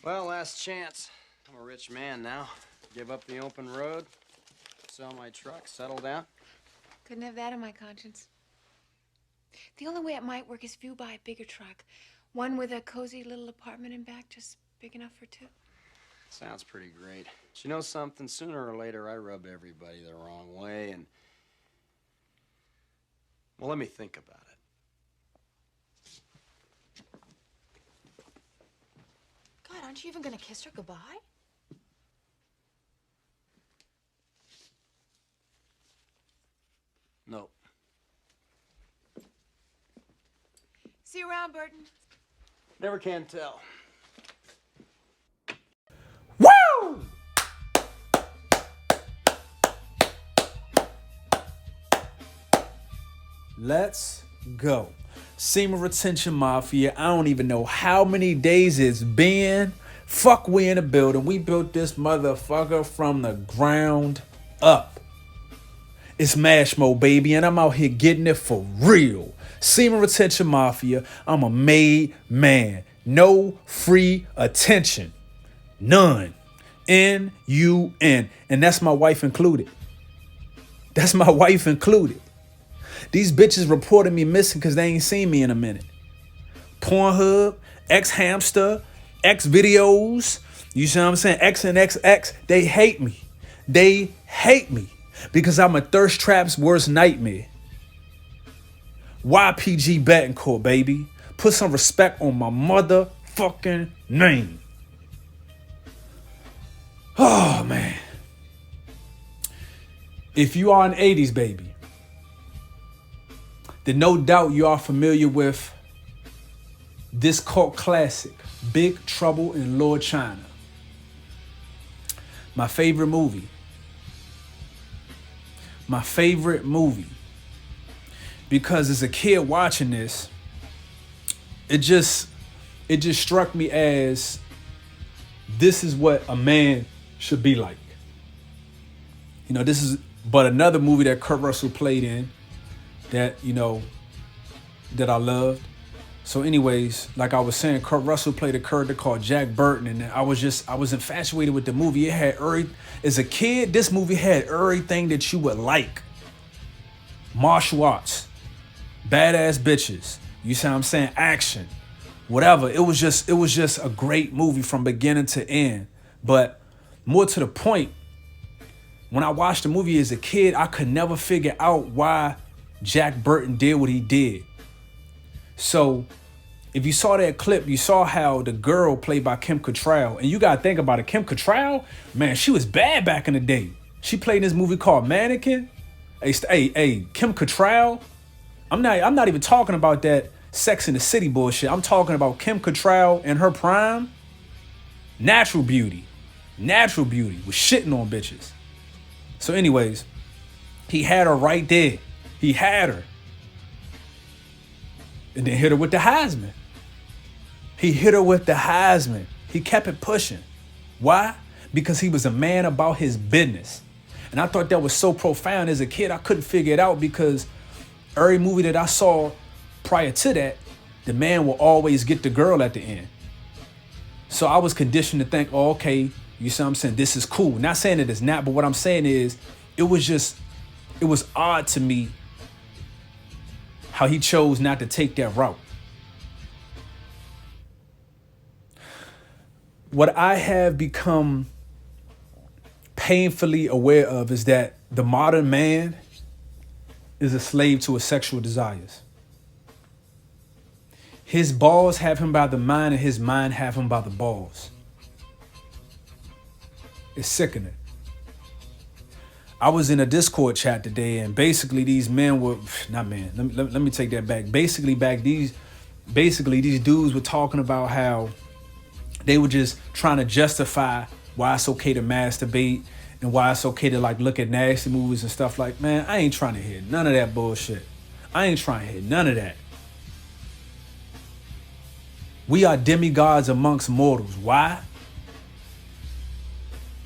Well, last chance. I'm a rich man now. Give up the open road, sell my truck, settle down. Couldn't have that on my conscience. The only way it might work is if you buy a bigger truck. One with a cozy little apartment in back, just big enough for two. Sounds pretty great. But you know something? Sooner or later, I rub everybody the wrong way, and... Well, let me think about it. God, aren't you even gonna kiss her goodbye? No. See you around, Burton. Never can tell. Woo! Let's go. Semen Retention Mafia. I don't even know how many days it's been. Fuck, we in the building. We built this motherfucker from the ground up. It's Mashmo, baby, and I'm out here getting it for real. Semen Retention Mafia. I'm a made man. No free attention. None. N-U-N. And that's my wife included. That's my wife included. These bitches reported me missing because they ain't seen me in a minute. Pornhub, X-Hamster, X-Videos, you see what I'm saying? X and XX, they hate me. They hate me because I'm a thirst trap's worst nightmare. YPG Betancourt, baby. Put some respect on my motherfucking name. Oh, man. If you are an 80s baby, then no doubt you are familiar with this cult classic, Big Trouble in Little China. My favorite movie. My favorite movie. Because as a kid watching this, it just struck me as this is what a man should be like. You know, this is but another movie that Kurt Russell played in that, you know, that I loved. So anyways, like I was saying, Kurt Russell played a character called Jack Burton, and I was infatuated with the movie. It had as a kid, this movie had everything that you would like. Martial arts, badass bitches, you see what I'm saying? Action, whatever. It was just a great movie from beginning to end. But more to the point, when I watched the movie as a kid, I could never figure out why Jack Burton did what he did. So if you saw that clip, you saw how the girl played by Kim Cattrall, and you gotta think about it. Kim Cattrall, man, she was bad back in the day. She played in this movie called Mannequin. Hey, Kim Cattrall. I'm not even talking about that Sex in the City bullshit. I'm talking about Kim Cattrall in her prime. Natural beauty was shitting on bitches. So anyways, he had her right there. He had her. And then hit her with the Heisman. He hit her with the Heisman. He kept it pushing. Why? Because he was a man about his business. And I thought that was so profound as a kid. I couldn't figure it out because every movie that I saw prior to that, the man will always get the girl at the end. So I was conditioned to think, oh, okay, you see what I'm saying? This is cool. Not saying that it's not, but what I'm saying is it was odd to me how he chose not to take that route. What I have become painfully aware of is that the modern man is a slave to his sexual desires. His balls have him by the mind and his mind have him by the balls. It's sickening. I was in a Discord chat today, and basically these men were not men. Let me take that back. Basically these dudes were talking about how they were just trying to justify why it's okay to masturbate and why it's okay to like look at nasty movies and stuff. Like, man, I ain't trying to hear none of that bullshit. I ain't trying to hear none of that. We are demigods amongst mortals. Why?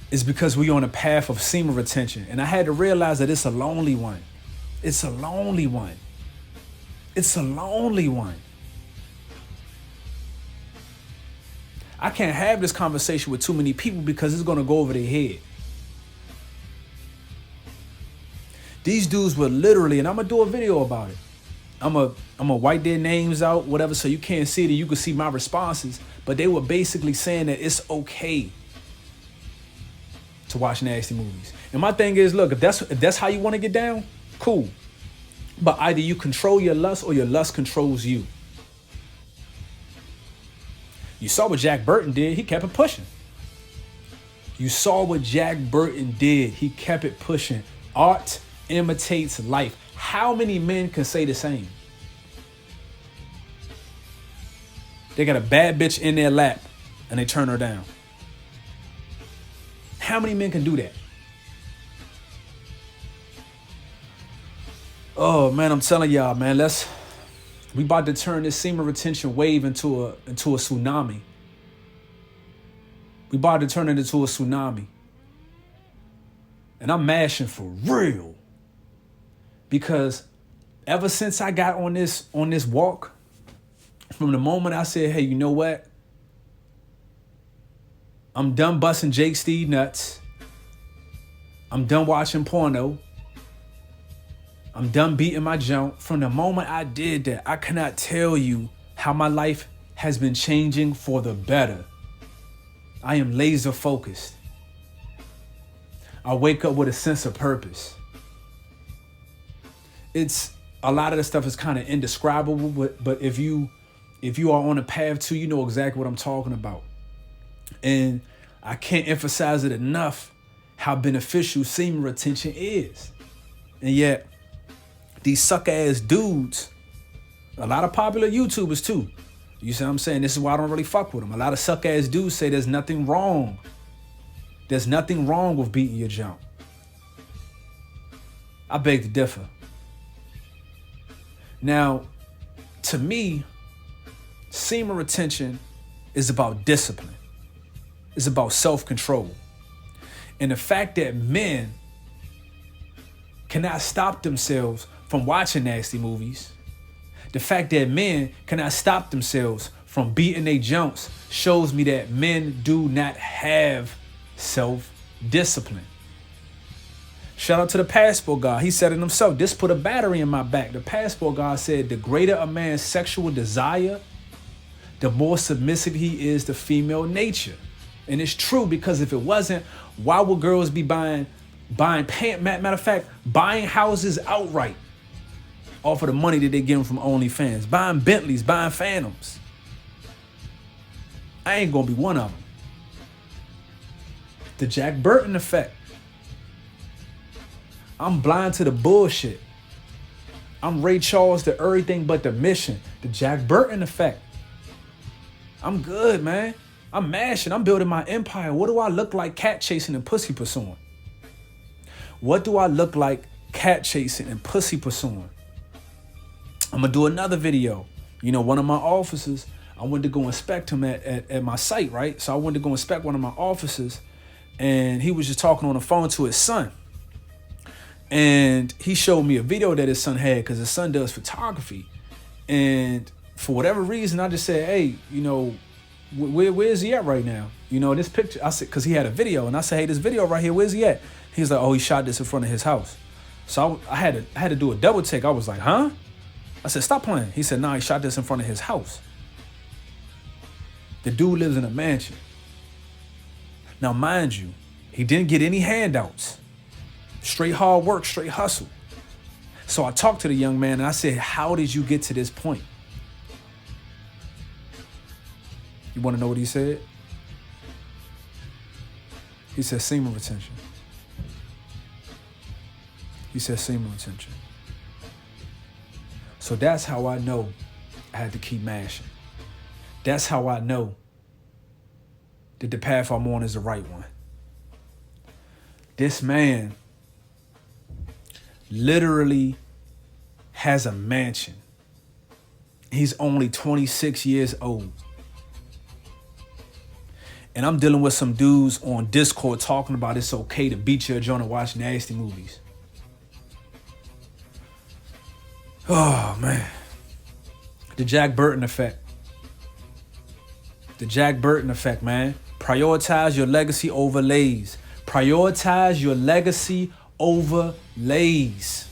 It's because we're on a path of semen retention. And I had to realize that it's a lonely one. It's a lonely one. It's a lonely one. I can't have this conversation with too many people because it's going to go over their head. These dudes were literally, and I'm going to do a video about it. I'm gonna wipe their names out, whatever, so you can't see it and you can see my responses. But they were basically saying that it's okay to watch nasty movies. And my thing is, look, if that's how you want to get down, cool. But either you control your lust or your lust controls you. You saw what Jack Burton did. He kept it pushing. You saw what Jack Burton did. He kept it pushing. Art imitates life. How many men can say the same? They got a bad bitch in their lap and they turn her down. How many men can do that? Oh man, I'm telling y'all, man, we about to turn this semen retention wave into a tsunami. We about to turn it into a tsunami. And I'm mashing for real. Because ever since I got on this walk, from the moment I said, hey, you know what? I'm done busting Jake Steve nuts. I'm done watching porno. I'm done beating my junk. From the moment I did that, I cannot tell you how my life has been changing for the better. I am laser focused. I wake up with a sense of purpose. It's a lot of the stuff is kind of indescribable, but if you are on a path to, you know exactly what I'm talking about. And I can't emphasize it enough how beneficial semen retention is. And yet, these suck-ass dudes, a lot of popular YouTubers too. You see what I'm saying? This is why I don't really fuck with them. A lot of suck-ass dudes say there's nothing wrong. There's nothing wrong with beating your jump. I beg to differ. Now, to me, semen retention is about discipline. It's about self-control. And the fact that men cannot stop themselves from watching nasty movies, the fact that men cannot stop themselves from beating their jumps shows me that men do not have self-discipline. Shout out to the passport guy. He said it himself. This put a battery in my back. The passport guy said the greater a man's sexual desire, the more submissive he is to female nature. And it's true, because if it wasn't, why would girls be buying pants? Matter of fact, buying houses outright off of the money that they get from OnlyFans, buying Bentleys, buying Phantoms. I ain't gonna be one of them. The Jack Burton effect. I'm blind to the bullshit. I'm Ray Charles to everything but the mission. The Jack Burton effect. I'm good, man. I'm mashing. I'm building my empire. What do I look like cat chasing and pussy pursuing? What do I look like cat chasing and pussy pursuing? I'm going to do another video. You know, one of my officers, I went to go inspect him at my site, right? So I went to go inspect one of my officers, and he was just talking on the phone to his son. And he showed me a video that his son had, because his son does photography. And for whatever reason, I just said, hey, you know, where is he at right now? You know, this picture, I said, because he had a video. And I said, hey, this video right here, where's he at? He's like, oh, he shot this in front of his house. So I had to do a double take. I was like, huh? I said, stop playing. He said, nah, he shot this in front of his house. The dude lives in a mansion. Now, mind you, he didn't get any handouts. Straight hard work, straight hustle. So I talked to the young man and I said, how did you get to this point? You want to know what he said? He said semen retention. He said semen retention. So that's how I know I had to keep mashing. That's how I know that the path I'm on is the right one. This man literally has a mansion. He's only 26 years old. And I'm dealing with some dudes on Discord talking about it's okay to beat your joint and watch nasty movies. Oh, man. The Jack Burton effect. The Jack Burton effect, man. Prioritize your legacy over lays. Prioritize your legacy over lays.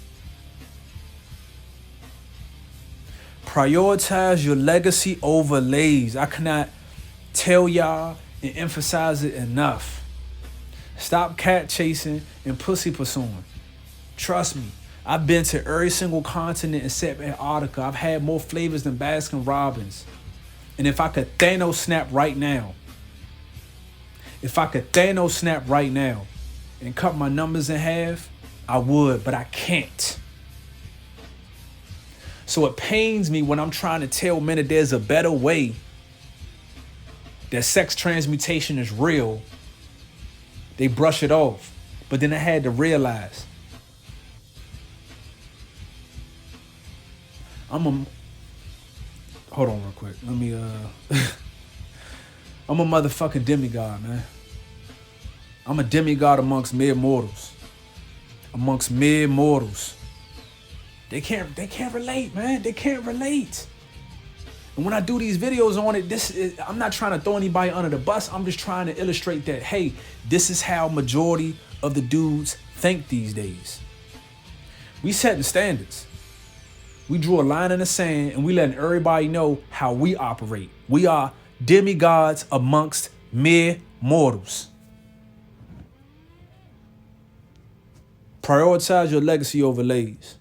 Prioritize your legacy over lays. I cannot tell y'all and emphasize it enough. Stop cat chasing and pussy pursuing. Trust me, I've been to every single continent except Antarctica. I've had more flavors than Baskin Robbins. And if I could Thanos snap right now, and cut my numbers in half, I would, but I can't. So it pains me when I'm trying to tell men that there's a better way, that sex transmutation is real. They brush it off. But then I had to realize, hold on real quick. Let me, I'm a motherfucking demigod, man. I'm a demigod amongst mere mortals. They can't relate, man. They can't relate. And when I do these videos on it, I'm not trying to throw anybody under the bus. I'm just trying to illustrate that, hey, this is how majority of the dudes think these days. We setting standards. We drew a line in the sand and we letting everybody know how we operate. We are demigods amongst mere mortals. Prioritize your legacy over lays.